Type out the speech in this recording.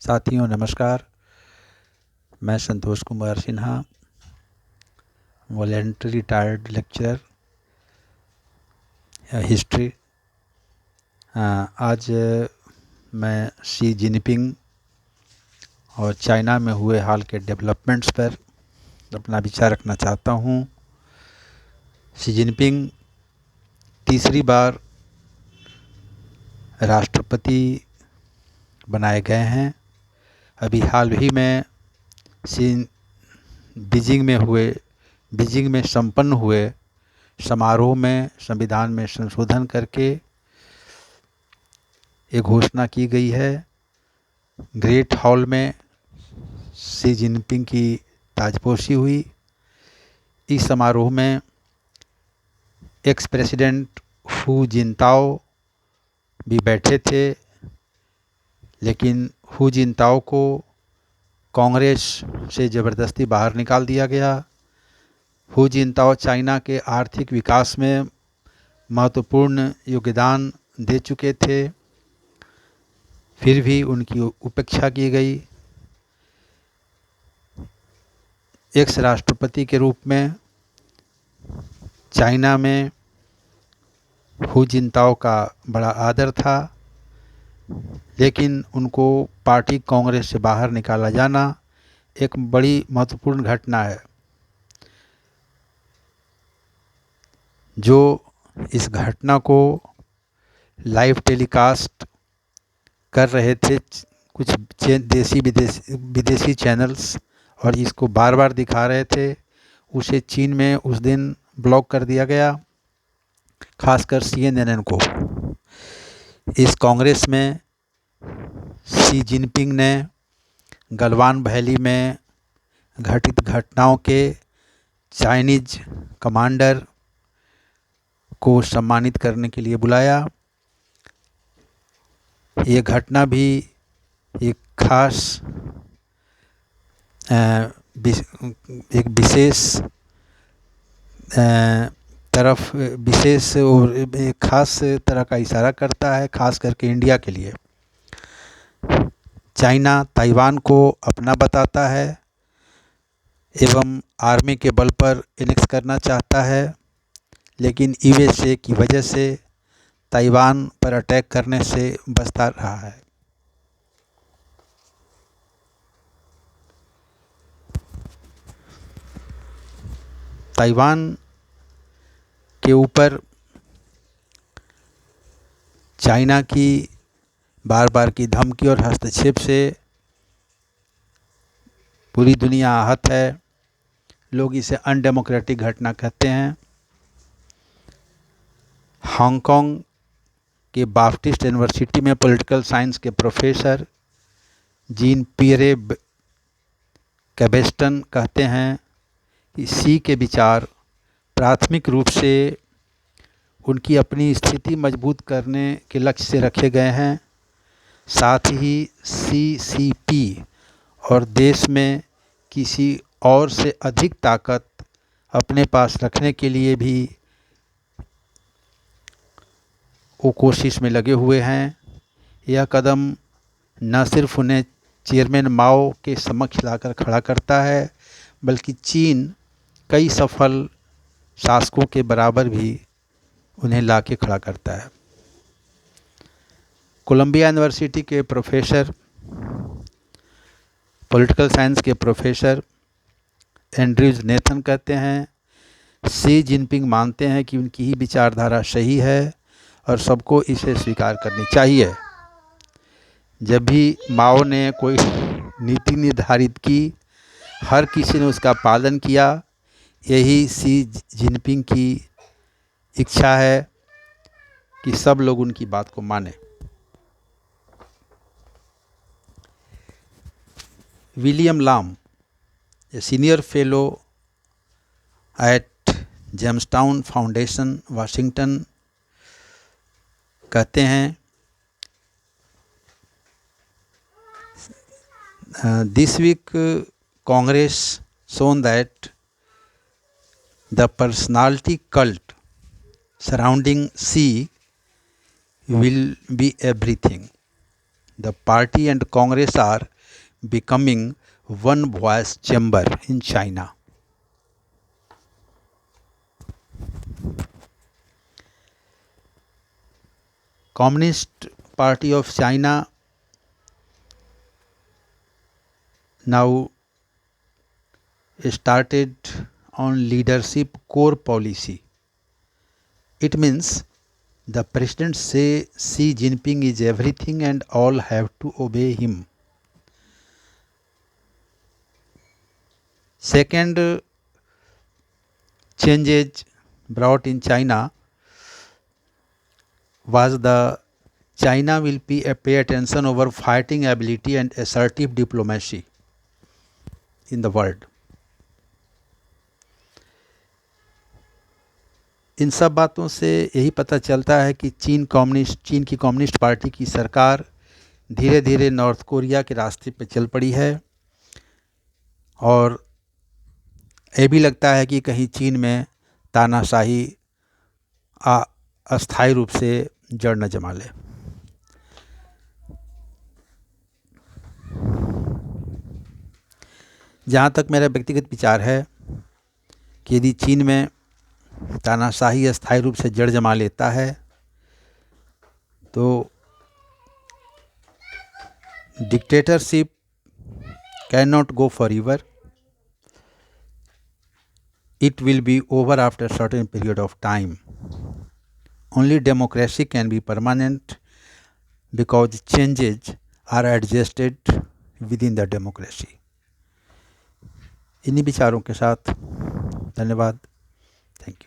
साथियों नमस्कार। मैं Santosh Kumar Sinha, voluntary retired lecturer history. आज मैं शी जिनपिंग और चाइना में हुए हाल के डेवलपमेंट्स पर अपना विचार रखना चाहता हूँ। शी जिनपिंग तीसरी बार राष्ट्रपति बनाए गए हैं। अभी हाल ही में बीजिंग में संपन्न हुए समारोह में संविधान में संशोधन करके ये घोषणा की गई है। ग्रेट हॉल में शी जिनपिंग की ताजपोशी हुई। इस समारोह में एक्स प्रेसिडेंट हू जिनताओ भी बैठे थे, लेकिन हू जिनताओ को कांग्रेस से ज़बरदस्ती बाहर निकाल दिया गया। हू जिनताओ चाइना के आर्थिक विकास में महत्वपूर्ण योगदान दे चुके थे, फिर भी उनकी उपेक्षा की गई। एक्स राष्ट्रपति के रूप में चाइना में हू जिनताओ का बड़ा आदर था, लेकिन उनको पार्टी कांग्रेस से बाहर निकाला जाना एक बड़ी महत्वपूर्ण घटना है। जो इस घटना को लाइव टेलीकास्ट कर रहे थे कुछ देसी विदेशी चैनल्स और इसको बार बार दिखा रहे थे, उसे चीन में उस दिन ब्लॉक कर दिया गया, खासकर CNN को। इस कांग्रेस में शी जिनपिंग ने गलवान वैली में घटित घटनाओं के चाइनीज कमांडर को सम्मानित करने के लिए बुलाया। ये घटना भी एक खास एक विशेष और एक खास तरह का इशारा करता है, खास करके इंडिया के लिए। चाइना ताइवान को अपना बताता है एवं आर्मी के बल पर एनेक्स करना चाहता है, लेकिन USA की वजह से ताइवान पर अटैक करने से बचता रहा है। ताइवान के ऊपर चाइना की बार बार की धमकी और हस्तक्षेप से पूरी दुनिया आहत है। लोग इसे अनडेमोक्रेटिक घटना कहते हैं। हांगकांग के बाप्टिस्ट यूनिवर्सिटी में पॉलिटिकल साइंस के प्रोफेसर जीन पियरे कैबेस्टन कहते हैं कि शी के विचार प्राथमिक रूप से उनकी अपनी स्थिति मजबूत करने के लक्ष्य से रखे गए हैं। साथ ही CCP और देश में किसी और से अधिक ताकत अपने पास रखने के लिए भी वो कोशिश में लगे हुए हैं। यह कदम न सिर्फ उन्हें चेयरमैन माओ के समक्ष लाकर खड़ा करता है, बल्कि चीन कई सफल शासकों के बराबर भी उन्हें लाके खड़ा करता है। कोलंबिया यूनिवर्सिटी के प्रोफेसर पॉलिटिकल साइंस के प्रोफेसर एंड्रयूज नेथन कहते हैं शी जिनपिंग मानते हैं कि उनकी ही विचारधारा सही है और सबको इसे स्वीकार करनी चाहिए। जब भी माओ ने कोई नीति निर्धारित की, हर किसी ने उसका पालन किया। यही शी जिनपिंग की इच्छा है कि सब लोग उनकी बात को माने। William Lam, a senior fellow at Jamestown Foundation Washington, कहते हैं this week Congress shown that the personality cult surrounding Xi will be everything. The party and Congress are becoming one voice chamber in China. Communist Party of China now started on leadership core policy. It means the president say Xi Jinping is everything and all have to obey him. Second changes brought in China was the China will pay attention over fighting ability and assertive diplomacy in the world. इन सब बातों से यही पता चलता है कि चीन की कम्युनिस्ट पार्टी की सरकार धीरे धीरे नॉर्थ कोरिया के रास्ते पर चल पड़ी है और ये भी लगता है कि कहीं चीन में तानाशाही अस्थायी रूप से जड़ न जमा ले। जहाँ तक मेरा व्यक्तिगत विचार है कि यदि चीन में तानाशाही अस्थायी रूप से जड़ जमा लेता है तो dictatorship can not go for ever. It will be over after a certain period of time. Only democracy can be permanent because changes are adjusted within the democracy. इन्हीं विचारों के साथ धन्यवाद. Thank you.